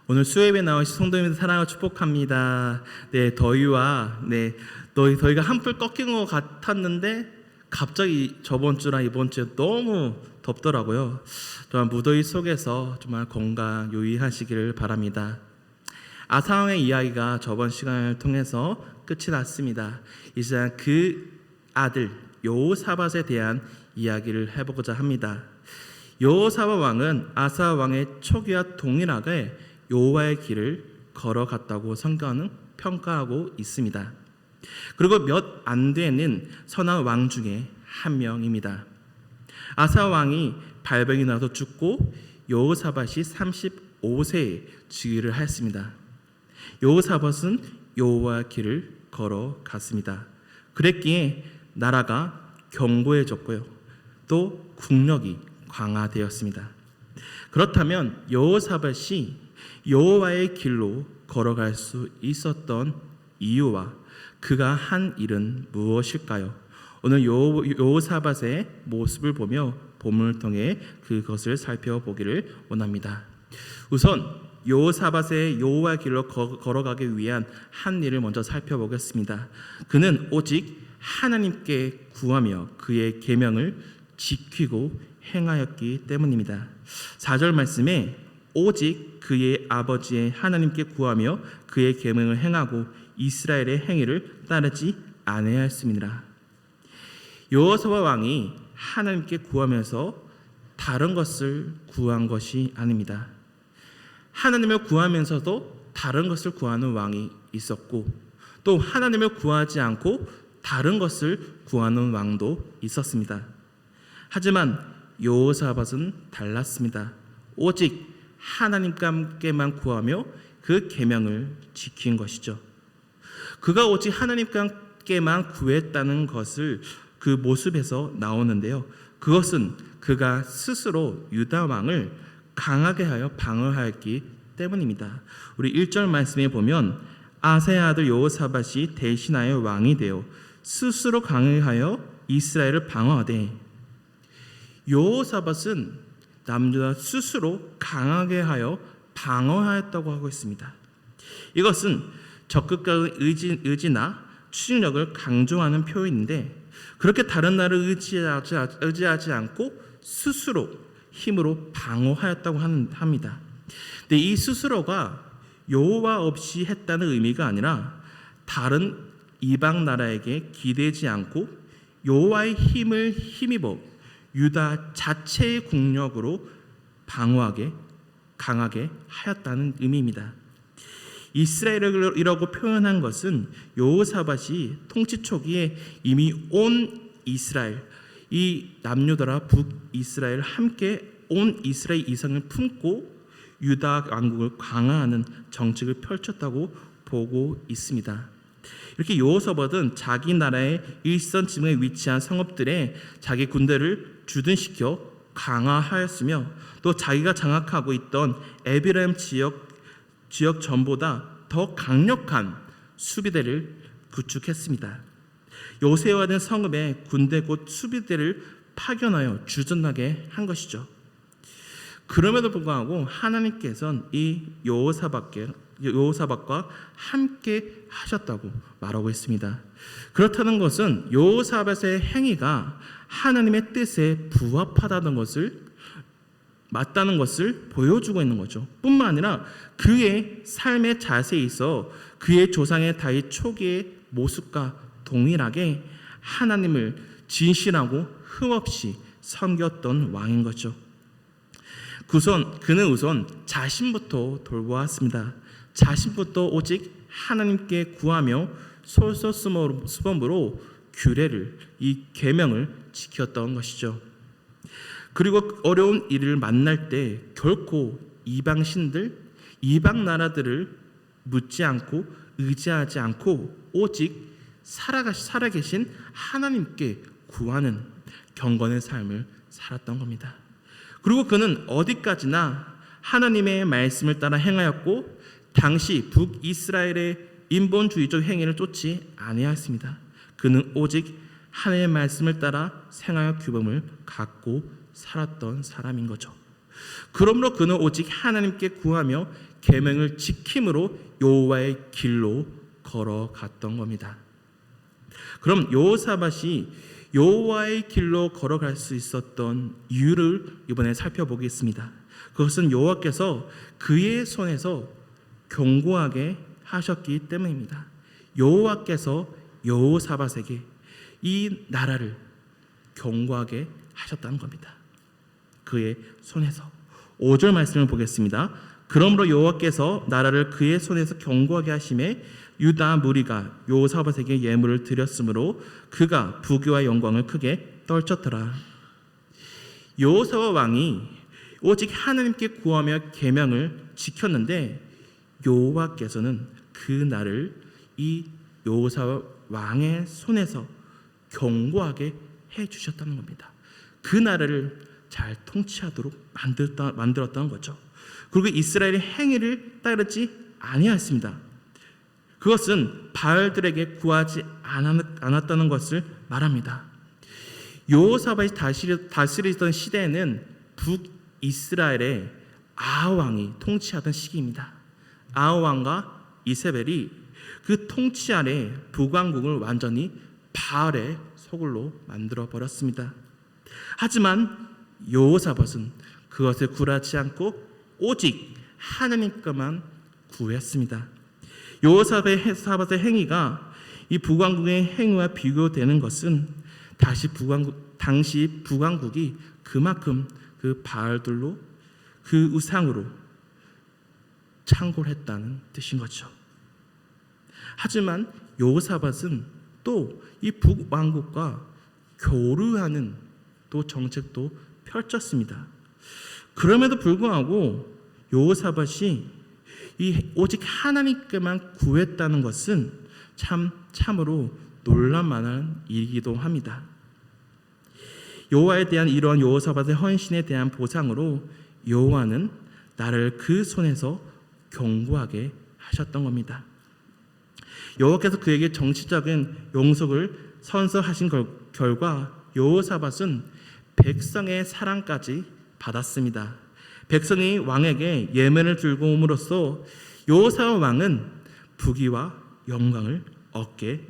오늘 수요예배 나오신 성도님들 사랑을 축복합니다. 더위가 한풀 꺾인 것 같았는데 갑자기 저번 주나 이번 주에 너무 덥더라고요. 정말 무더위 속에서 정말 건강 유의하시기를 바랍니다. 아사왕의 이야기가 저번 시간을 통해서 끝이 났습니다. 이제 그 아들 여호사밧에 대한 이야기를 해보고자 합니다. 여호사밧 왕은 아사 왕의 초기와 동일하게 여호와의 길을 걸어갔다고 성경은 평가하고 있습니다. 그리고 몇 안 되는 선한 왕 중에 한 명입니다. 아사 왕이 발병이 나서 죽고 여호사밧이 35세에 즉위를 했습니다. 여호사밧은 여호와의 길을 걸어갔습니다. 그랬기에 나라가 견고해졌고요, 또 국력이 강화되었습니다. 그렇다면 여호사밧이 여호와의 길로 걸어갈 수 있었던 이유와 그가 한 일은 무엇일까요? 오늘 여호사밧의 모습을 보며 본문을 통해 그것을 살펴보기를 원합니다. 우선 여호사밧의 여호와의 길로 걸어가기 위한 한 일을 먼저 살펴보겠습니다. 그는 오직 하나님께 구하며 그의 계명을 지키고 행하였기 때문입니다. 4절 말씀에 오직 그의 아버지의 하나님께 구하며 그의 계명을 행하고 이스라엘의 행위를 따르지 아니하였습니다. 여호사밧 왕이 하나님께 구하면서 다른 것을 구한 것이 아닙니다. 하나님을 구하면서도 다른 것을 구하는 왕이 있었고, 또 하나님을 구하지 않고 다른 것을 구하는 왕도 있었습니다. 하지만 여호사밧은 달랐습니다. 오직 하나님께만 구하며 그 계명을 지킨 것이죠. 그가 오직 하나님께만 구했다는 것을 그 모습에서 나오는데요, 그것은 그가 스스로 유다 왕을 강하게 하여 방어하였기 때문입니다. 우리 1절 말씀에 보면 아사의 아들 여호사밧이 대신하여 왕이 되어 스스로 강하여 이스라엘을 방어하되, 여호사밧은 남유다 스스로 강하게 하여 방어하였다고 하고 있습니다. 이것은 적극적인 의지나 추진력을 강조하는 표현인데, 그렇게 다른 나라를 의지하지 않고 스스로 힘으로 방어하였다고 합니다. 근데 이 스스로가 여호와 없이 했다는 의미가 아니라 다른 이방 나라에게 기대지 않고 여호와의 힘을 힘입어 유다 자체의 국력으로 방어하게 강하게 하였다는 의미입니다. 이스라엘이라고 표현한 것은 여호사밧이 통치 초기에 이미 온 이스라엘, 이 남유다라 북이스라엘 함께 온 이스라엘 이상을 품고 유다 왕국을 강화하는 정책을 펼쳤다고 보고 있습니다. 이렇게 여호사밧은 자기 나라의 일선 지방에 위치한 성읍들에 자기 군대를 주둔시켜 강화하였으며, 또 자기가 장악하고 있던 에비라임 지역 전보다 더 강력한 수비대를 구축했습니다. 요새화된 성읍에 군대 곧 수비대를 파견하여 주둔하게 한 것이죠. 그럼에도 불구하고 하나님께서는 이 여호사밧과 함께 하셨다고 말하고 있습니다. 그렇다는 것은 여호사밧의 행위가 하나님의 뜻에 부합하다는 것을, 맞다는 것을 보여주고 있는 거죠. 뿐만 아니라 그의 삶의 자세에 있어 그의 조상의 다윗 초기의 모습과 동일하게 하나님을 진실하고 흠없이 섬겼던 왕인 거죠. 그는 우선 자신부터 돌보았습니다. 자신부터 오직 하나님께 구하며 솔선수범으로 규례를, 이 계명을 지켰던 것이죠. 그리고 어려운 일을 만날 때 결코 이방 신들, 이방 나라들을 묻지 않고 의지하지 않고 오직 살아계신 하나님께 구하는 경건의 삶을 살았던 겁니다. 그리고 그는 어디까지나 하나님의 말씀을 따라 행하였고, 당시 북이스라엘의 인본주의적 행위를 쫓지 아니하였습니다. 그는 오직 하나님의 말씀을 따라 생활 규범을 갖고 살았던 사람인 거죠. 그러므로 그는 오직 하나님께 구하며 계명을 지킴으로 여호와의 길로 걸어갔던 겁니다. 그럼 여호사밧이 여호와의 길로 걸어갈 수 있었던 이유를 이번에 살펴보겠습니다. 그것은 여호와께서 그의 손에서 견고하게 하셨기 때문입니다. 여호와께서 여호사밧에게 이 나라를 견고하게 하셨다는 겁니다. 그의 손에서. 5절 말씀을 보겠습니다. 그러므로 여호와께서 나라를 그의 손에서 견고하게 하심에 유다 무리가 여호사밧에게 예물을 드렸으므로 그가 부귀와 영광을 크게 떨쳤더라. 여호사밧 왕이 오직 하나님께 구하며 계명을 지켰는데 여호와께서는 그 날을 이 여호사밧 왕의 손에서 견고하게 해주셨다는 겁니다. 그 나라를 잘 통치하도록 만들었다는 거죠. 그리고 이스라엘의 행위를 따르지 아니하였습니다. 그것은 바알들에게 구하지 않았다는 것을 말합니다. 여호사밧이 다스리던 시대에는 북이스라엘의 아하왕이 통치하던 시기입니다. 아하왕과 이세벨이 그 통치 아래 북왕국을 완전히 바알의 소굴로 만들어 버렸습니다. 하지만 여호사밧은 그것을 굴하지 않고 오직 하나님께만 구했습니다. 여호사밧의 행위가 이 북왕국의 행위와 비교되는 것은 당시 북왕국이 그만큼 그 바알들로 그 우상으로 창궐했다는 뜻인 거죠. 하지만 여호사밧은 또 이 북왕국과 교류하는 또 정책도 펼쳤습니다. 그럼에도 불구하고 여호사밧이 오직 하나님께만 구했다는 것은 참으로 놀랄만한 일이기도 합니다. 여호와에 대한 이러한 여호사밧의 헌신에 대한 보상으로 여호와는 나를 그 손에서 견고하게 하셨던 겁니다. 여호와께서 그에게 정치적인 용서를 선서하신 결과 여호사밧은 백성의 사랑까지 받았습니다. 백성이 왕에게 예물을 들고 옴으로써 여호사밧 왕은 부귀와 영광을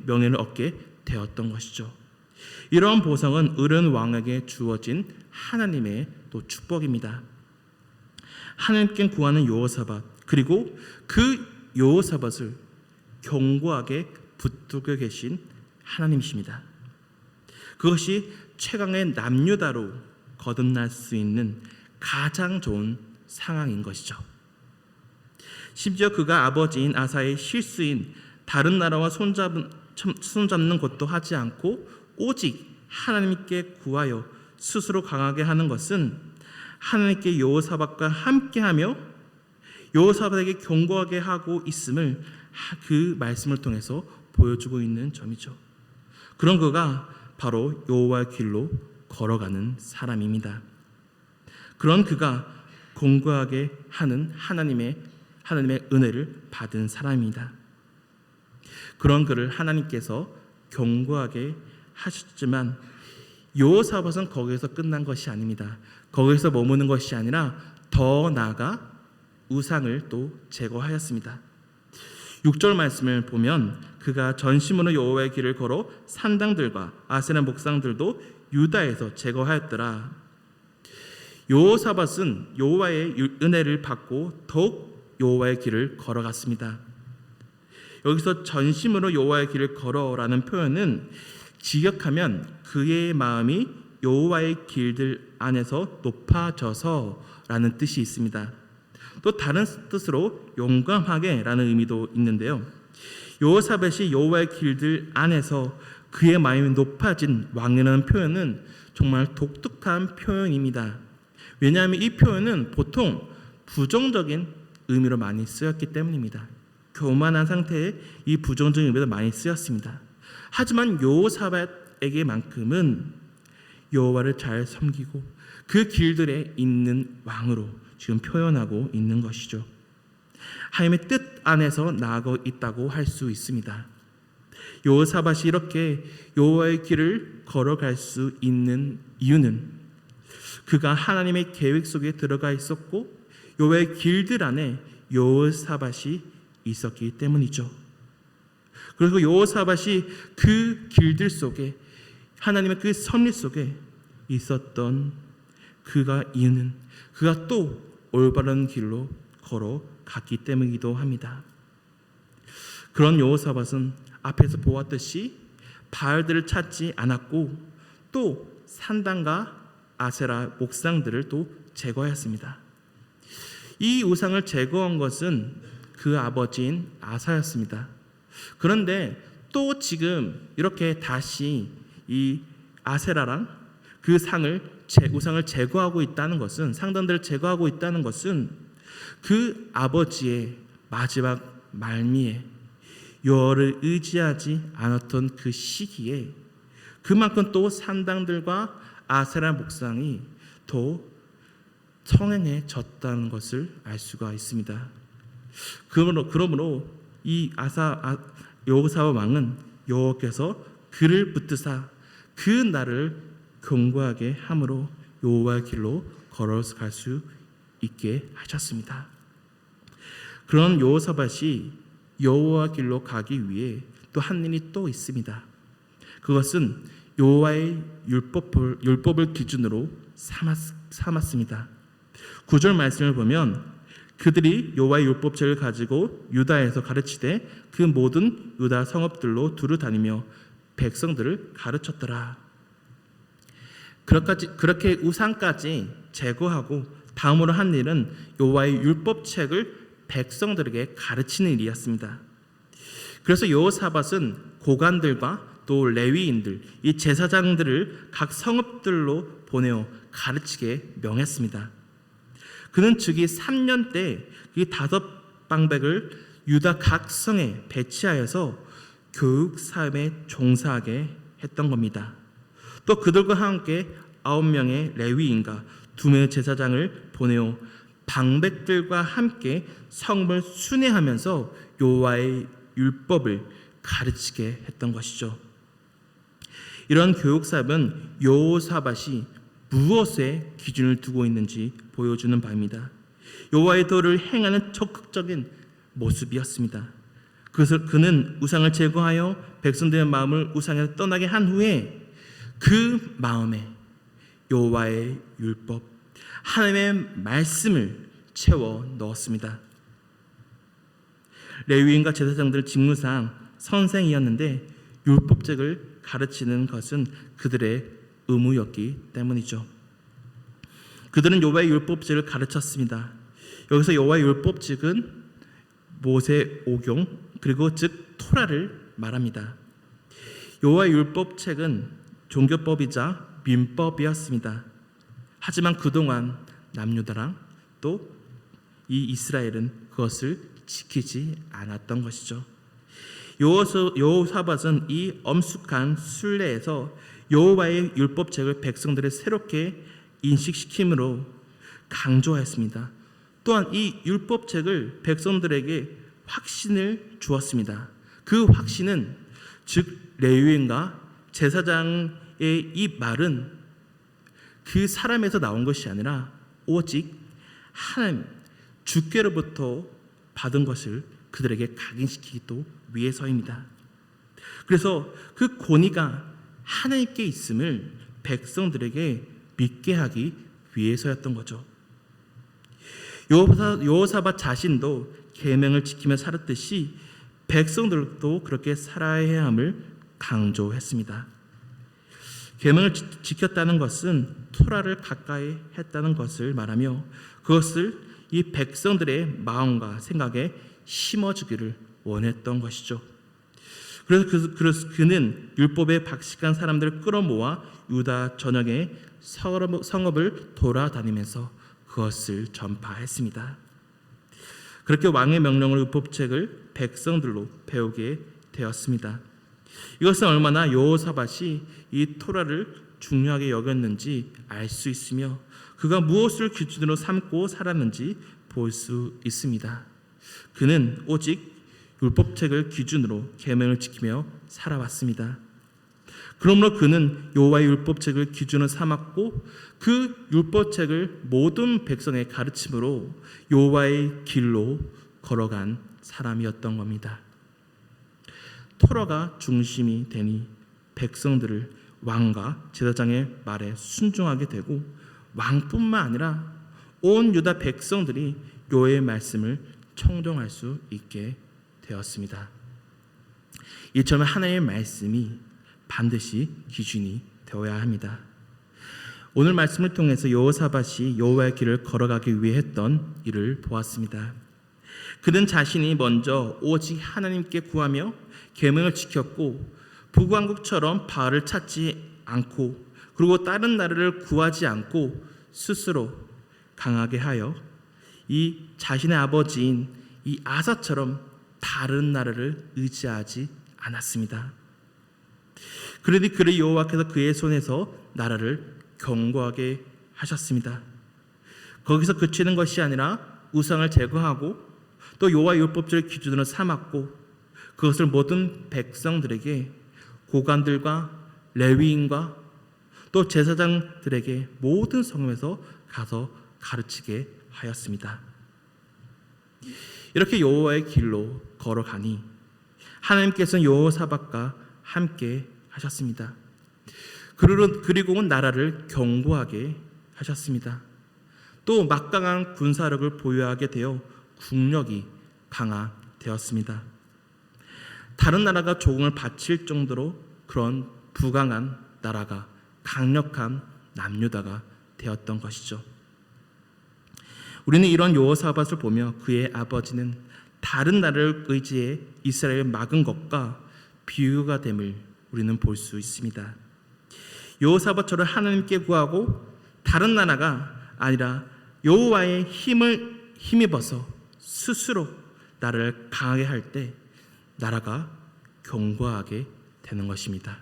명예를 얻게 되었던 것이죠. 이러한 보상은 의로운 왕에게 주어진 하나님의 또 축복입니다. 하나님께 구하는 여호사밧, 그리고 그 여호사밧을 견고하게 붙들고 계신 하나님이십니다. 그것이 최강의 남유다로 거듭날 수 있는 가장 좋은 상황인 것이죠. 심지어 그가 아버지인 아사의 실수인 다른 나라와 손잡는 것도 하지 않고 오직 하나님께 구하여 스스로 강하게 하는 것은 하나님께 여호사밧과 함께하며 여호사밧에게 견고하게 하고 있음을 그 말씀을 통해서 보여주고 있는 점이죠. 그런 그가 바로 여호와의 길로 걸어가는 사람입니다. 그런 그가 견고하게 하는 하나님의 은혜를 받은 사람입니다. 그런 그를 하나님께서 견고하게 하셨지만 여호사밧은 거기에서 끝난 것이 아닙니다. 거기에서 머무는 것이 아니라 더 나아가 우상을 또 제거하였습니다. 6절 말씀을 보면 그가 전심으로 여호와의 길을 걸어 산당들과 아세라 목상들도 유다에서 제거하였더라. 여호사밧은 여호와의 은혜를 받고 더욱 여호와의 길을 걸어갔습니다. 여기서 전심으로 여호와의 길을 걸어라는 표현은 직역하면 그의 마음이 여호와의 길들 안에서 높아져서라는 뜻이 있습니다. 또 다른 뜻으로 용감하게라는 의미도 있는데요. 여호사밧이 여호와의 길들 안에서 그의 마음이 높아진 왕이라는 표현은 정말 독특한 표현입니다. 왜냐하면 이 표현은 보통 부정적인 의미로 많이 쓰였기 때문입니다. 교만한 상태에 이 부정적인 의미로 많이 쓰였습니다. 하지만 여호사밧에게만큼은 여호와를 잘 섬기고 그 길들에 있는 왕으로 지금 표현하고 있는 것이죠. 하나님의 뜻 안에서 나아가고 있다고 할 수 있습니다. 여호사밧이 이렇게 여호와의 길을 걸어갈 수 있는 이유는 그가 하나님의 계획 속에 들어가 있었고 여호와의 길들 안에 여호사밧이 있었기 때문이죠. 그리고 여호사밧이 그 길들 속에 하나님의 그 섭리 속에 있었던 이유는 그가 또 올바른 길로 걸어갔기 때문이기도 합니다. 그런 여호사밧은 앞에서 보았듯이 바알들을 찾지 않았고 또 산당과 아세라 목상들을 또 제거하였습니다. 이 우상을 제거한 것은 그 아버지인 아사였습니다. 그런데 또 지금 이렇게 다시 이 아세라랑 그 우상을 제거하고 있다는 것은, 상단들을 제거하고 있다는 것은 그 아버지의 마지막 말미에 여호와를 의지하지 않았던 그 시기에 그만큼 또 산당들과 아세라 목상이 더 성행해졌다는 것을 알 수가 있습니다. 그러므로 이 여호사밧 왕은 여호와께서 그를 붙드사 그 날을 견고하게 함으로 여호와의 길로 걸어갈 수 있게 하셨습니다. 그런 여호사밧이 여호와 길로 가기 위해 또 한 일이 또 있습니다. 그것은 여호와의 율법을 기준으로 삼았습니다. 9절 말씀을 보면 그들이 여호와의 율법책을 가지고 유다에서 가르치되 그 모든 유다 성읍들로 두루 다니며 백성들을 가르쳤더라. 그렇게 우상까지 제거하고 다음으로 한 일은 여호와의 율법책을 백성들에게 가르치는 일이었습니다. 그래서 여호사밧은 고관들과 또 레위인들, 이 제사장들을 각 성읍들로 보내어 가르치게 명했습니다. 그는 즉위 3년 때 이 5방백을 유다 각 성에 배치하여서 교육 사업에 종사하게 했던 겁니다. 또 그들과 함께 9명의 레위인과 2명의 제사장을 보내어 방백들과 함께 성을 순회하면서 여호와의 율법을 가르치게 했던 것이죠. 이런 교육 사업은 여호사밧이 무엇에 기준을 두고 있는지 보여주는 바입니다. 여호와의 도를 행하는 적극적인 모습이었습니다. 그래서 그는 우상을 제거하여 백성들의 마음을 우상에서 떠나게 한 후에 그 마음에 여호와의 율법, 하나님의 말씀을 채워 넣었습니다. 레위인과 제사장들 직무상 선생이었는데 율법책을 가르치는 것은 그들의 의무였기 때문이죠. 그들은 여호와의 율법책을 가르쳤습니다. 여기서 여호와의 율법책은 모세 오경 그리고 즉 토라를 말합니다. 여호와의 율법책은 종교법이자 민법이었습니다. 하지만 그동안 남유다랑 또 이 이스라엘은 그것을 지키지 않았던 것이죠. 여호사밧은 이 엄숙한 순례에서 여호와의 율법책을 백성들에 새롭게 인식시킴으로 강조했습니다. 또한 이 율법책을 백성들에게 확신을 주었습니다. 그 확신은 즉 레위인과 제사장의 이 말은 그 사람에서 나온 것이 아니라 오직 하나님 주께로부터 받은 것을 그들에게 각인시키기 위해서입니다. 그래서 그 권위가 하나님께 있음을 백성들에게 믿게 하기 위해서였던 거죠. 여호사밧 자신도 계명을 지키며 살았듯이 백성들도 그렇게 살아야 함을 강조했습니다. 계명을 지켰다는 것은 토라를 가까이 했다는 것을 말하며 그것을 이 백성들의 마음과 생각에 심어주기를 원했던 것이죠. 그래서 그는 율법에 박식한 사람들을 끌어모아 유다 전역의 성읍을 돌아다니면서 그것을 전파했습니다. 그렇게 왕의 명령으로 율법책을 백성들로 배우게 되었습니다. 이것은 얼마나 여호사밧이 이 토라를 중요하게 여겼는지 알 수 있으며 그가 무엇을 기준으로 삼고 살았는지 볼 수 있습니다. 그는 오직 율법책을 기준으로 계명을 지키며 살아왔습니다. 그러므로 그는 여호와의 율법책을 기준으로 삼았고 그 율법책을 모든 백성의 가르침으로 여호와의 길로 걸어간 사람이었던 겁니다. 토라가 중심이 되니 백성들을 왕과 제사장의 말에 순종하게 되고 왕뿐만 아니라 온 유다 백성들이 여호와의 말씀을 청종할 수 있게 되었습니다. 이처럼 하나님의 말씀이 반드시 기준이 되어야 합니다. 오늘 말씀을 통해서 여호사밧이 여호와의 길을 걸어가기 위해 했던 일을 보았습니다. 그는 자신이 먼저 오직 하나님께 구하며 계명을 지켰고 북왕국처럼 바알을 찾지 않고 그리고 다른 나라를 구하지 않고 스스로 강하게 하여 이 자신의 아버지인 이 아사처럼 다른 나라를 의지하지 않았습니다. 그러니 그를 여호와께서 그의 손에서 나라를 견고하게 하셨습니다. 거기서 그치는 것이 아니라 우상을 제거하고 또 여호와의 율법책을 기준으로 삼았고 그것을 모든 백성들에게 고관들과 레위인과 또 제사장들에게 모든 성읍에서 가서 가르치게 하였습니다. 이렇게 여호와의 길로 걸어가니 하나님께서는 여호사밧과 함께 하셨습니다. 그리고는 나라를 견고하게 하셨습니다. 또 막강한 군사력을 보유하게 되어 국력이 강화되었습니다. 다른 나라가 조공을 바칠 정도로 그런 부강한 나라가 강력한 남유다가 되었던 것이죠. 우리는 이런 여호사밧을 보며 그의 아버지는 다른 나라를 의지해 이스라엘을 막은 것과 비유가 됨을 우리는 볼 수 있습니다. 여호사밧처럼 하나님께 구하고 다른 나라가 아니라 여호와의 힘을 힘입어서 스스로 나라를 강하게 할 때 나라가 견고하게 되는 것입니다.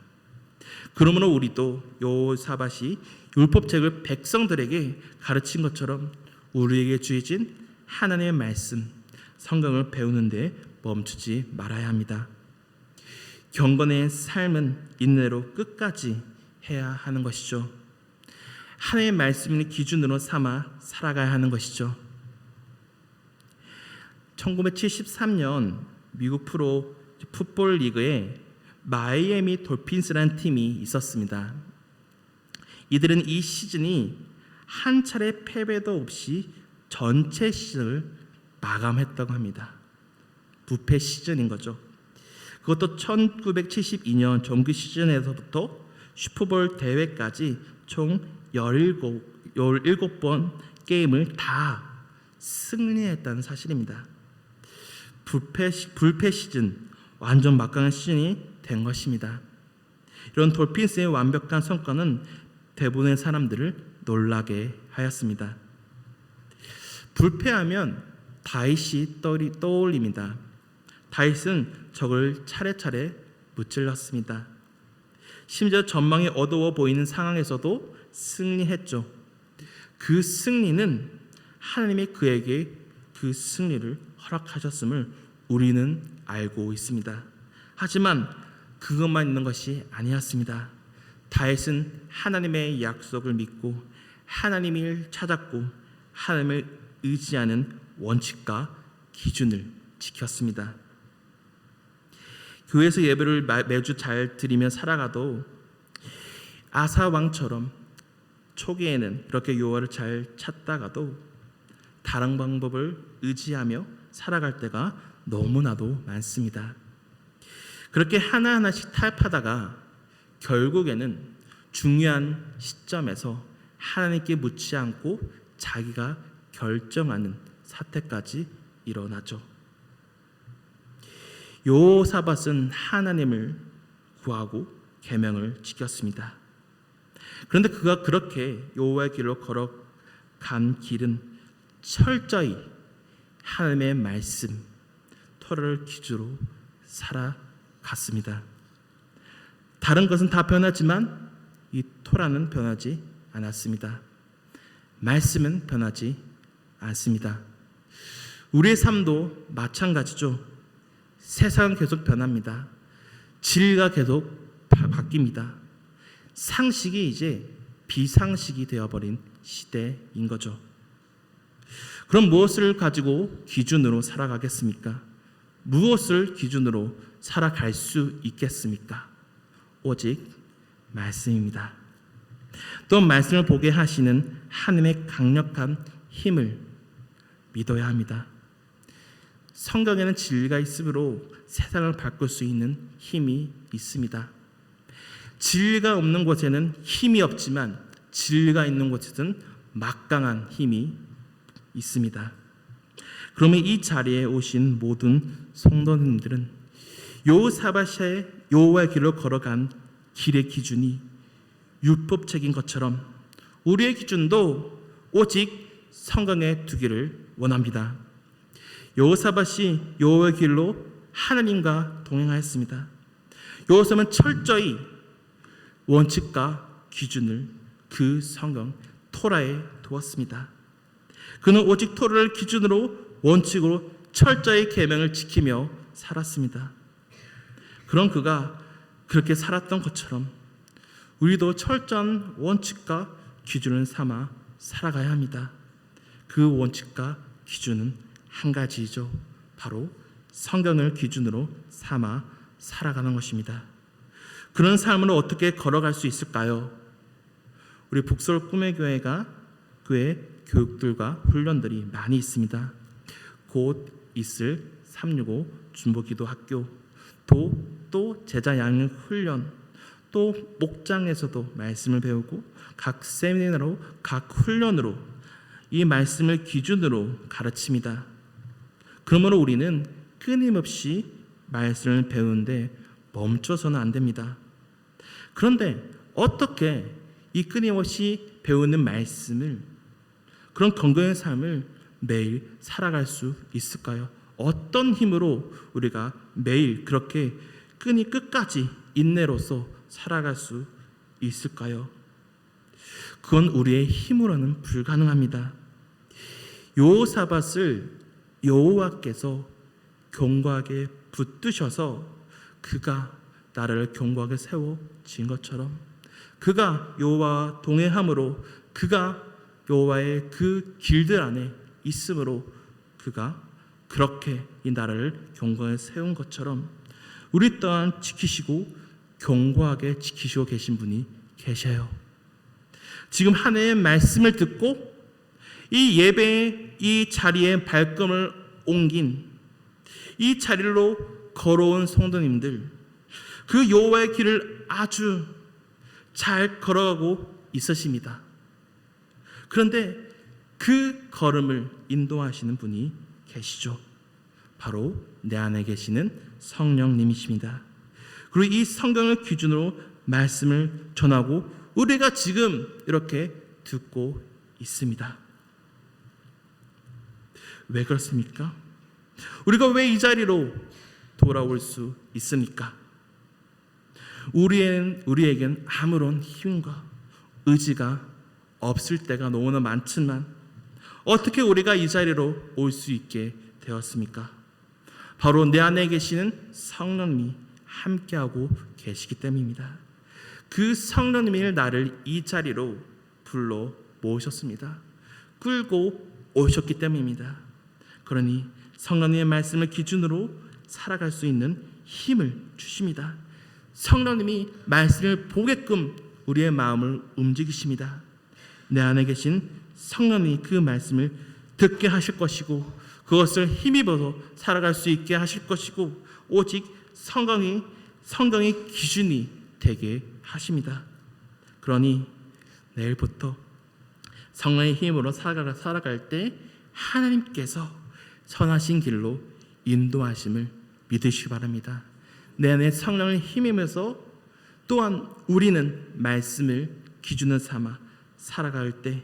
그러므로 우리도 여호사밧이 율법책을 백성들에게 가르친 것처럼 우리에게 주어진 하나님의 말씀, 성경을 배우는 데 멈추지 말아야 합니다. 경건의 삶은 인내로 끝까지 해야 하는 것이죠. 하나님의 말씀을 기준으로 삼아 살아가야 하는 것이죠. 1973년 미국 프로 풋볼 리그에 마이애미 돌핀스라는 팀이 있었습니다. 이들은 이 시즌이 한 차례 패배도 없이 전체 시즌을 마감했다고 합니다. 부패 시즌인 거죠. 그것도 1972년 정규 시즌에서부터 슈퍼볼 대회까지 총 17번 게임을 다 승리했다는 사실입니다. 불패 시즌, 완전 막강한 시즌이 된 것입니다. 이런 돌핀스의 완벽한 성과는 대부분의 사람들을 놀라게 하였습니다. 불패하면 다윗이 떠올립니다. 다윗은 적을 차례차례 무찔렀습니다. 심지어 전망이 어두워 보이는 상황에서도 승리했죠. 그 승리는 하나님이 그에게 그 승리를 허락하셨음을 우리는 알고 있습니다. 하지만 그것만 있는 것이 아니었습니다. 다윗은 하나님의 약속을 믿고 하나님을 찾았고 하나님을 의지하는 원칙과 기준을 지켰습니다. 교회에서 예배를 매주 잘 드리며 살아가도 아사 왕처럼 초기에는 그렇게 여호와를 잘 찾다가도 다른 방법을 의지하며 살아갈 때가 너무나도 많습니다. 그렇게 하나하나씩 타협하다가 결국에는 중요한 시점에서 하나님께 묻지 않고 자기가 결정하는 사태까지 일어나죠. 여호사밧은 하나님을 구하고 계명을 지켰습니다. 그런데 그가 그렇게 여호와의 길로 걸어간 길은 철저히 하나님의 말씀, 토라를 기준으로 살아갔습니다. 다른 것은 다 변하지만 이 토라는 변하지 않았습니다. 말씀은 변하지 않습니다. 우리의 삶도 마찬가지죠. 세상은 계속 변합니다. 진리가 계속 바뀝니다. 상식이 이제 비상식이 되어버린 시대인 거죠. 그럼 무엇을 가지고 기준으로 살아가겠습니까? 무엇을 기준으로 살아갈 수 있겠습니까? 오직 말씀입니다. 또 말씀을 보게 하시는 하나님의 강력한 힘을 믿어야 합니다. 성경에는 진리가 있으므로 세상을 바꿀 수 있는 힘이 있습니다. 진리가 없는 곳에는 힘이 없지만 진리가 있는 곳에는 막강한 힘이 있습니다. 그러면 이 자리에 오신 모든 성도님들은 여호사밧의 여호와의 길로 걸어간 길의 기준이 율법책인 것처럼 우리의 기준도 오직 성경에 두기를 원합니다. 여호사밧이 여호와의 길로 하나님과 동행하였습니다. 여호사밧은 철저히 원칙과 기준을 그 성경 토라에 두었습니다. 그는 오직 토라를 기준으로 원칙으로 철저히 계명을 지키며 살았습니다. 그런 그가 그렇게 살았던 것처럼 우리도 철저한 원칙과 기준을 삼아 살아가야 합니다. 그 원칙과 기준은 한 가지이죠. 바로 성경을 기준으로 삼아 살아가는 것입니다. 그런 삶으로 어떻게 걸어갈 수 있을까요? 우리 북서울 꿈의 교회가 교회 교육들과 훈련들이 많이 있습니다. 곧 있을 365 중보기도학교, 또 제자 양육 훈련, 또 목장에서도 말씀을 배우고 각 세미나로 각 훈련으로 이 말씀을 기준으로 가르칩니다. 그러므로 우리는 끊임없이 말씀을 배우는데 멈춰서는 안 됩니다. 그런데 어떻게 이 끊임없이 배우는 말씀을, 그런 건강한 삶을 매일 살아갈 수 있을까요? 어떤 힘으로 우리가 매일 그렇게 끝까지 인내로서 살아갈 수 있을까요? 그건 우리의 힘으로는 불가능합니다. 여호사밧을 여호와께서 견고하게 붙드셔서 그가 나라를 견고하게 세워진 것처럼 그가 여호와와 동행함으로 그가 여호와의 그 길들 안에 있으므로 그가 그렇게 이 나라를 견고하게 세운 것처럼 우리 또한 지키시고 견고하게 지키시고 계신 분이 계셔요. 지금 하나님의 말씀을 듣고 이 예배의 이 자리에 발걸음을 옮긴 이 자리로 걸어온 성도님들, 그 여호와의 길을 아주 잘 걸어가고 있으십니다. 그런데 그 걸음을 인도하시는 분이 계시죠. 바로 내 안에 계시는 성령님이십니다. 그리고 이 성경을 기준으로 말씀을 전하고 우리가 지금 이렇게 듣고 있습니다. 왜 그렇습니까? 우리가 왜 이 자리로 돌아올 수 있습니까? 우리에겐 아무런 힘과 의지가 없을 때가 너무나 많지만 어떻게 우리가 이 자리로 올 수 있게 되었습니까? 바로 내 안에 계시는 성령님이 함께하고 계시기 때문입니다. 그 성령님이 나를 이 자리로 불러 모으셨습니다. 끌고 오셨기 때문입니다. 그러니 성령님의 말씀을 기준으로 살아갈 수 있는 힘을 주십니다. 성령님이 말씀을 보게끔 우리의 마음을 움직이십니다. 내 안에 계신 성령님이 그 말씀을 듣게 하실 것이고 그것을 힘입어서 살아갈 수 있게 하실 것이고 오직 성경의 기준이 되게 하십니다. 그러니 내일부터 성령의 힘으로 살아갈 때 하나님께서 선하신 길로 인도하심을 믿으시기 바랍니다. 내 안에 성령을 힘입어서 또한 우리는 말씀을 기준으로 삼아 살아갈 때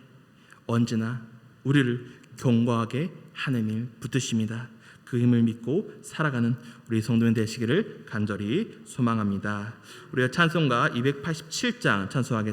언제나 우리를 견고하게 하나님을 붙드십니다. 그 힘을 믿고 살아가는 우리 성도님 되시기를 간절히 소망합니다. 우리가 찬송가 287장 찬송하겠습니다.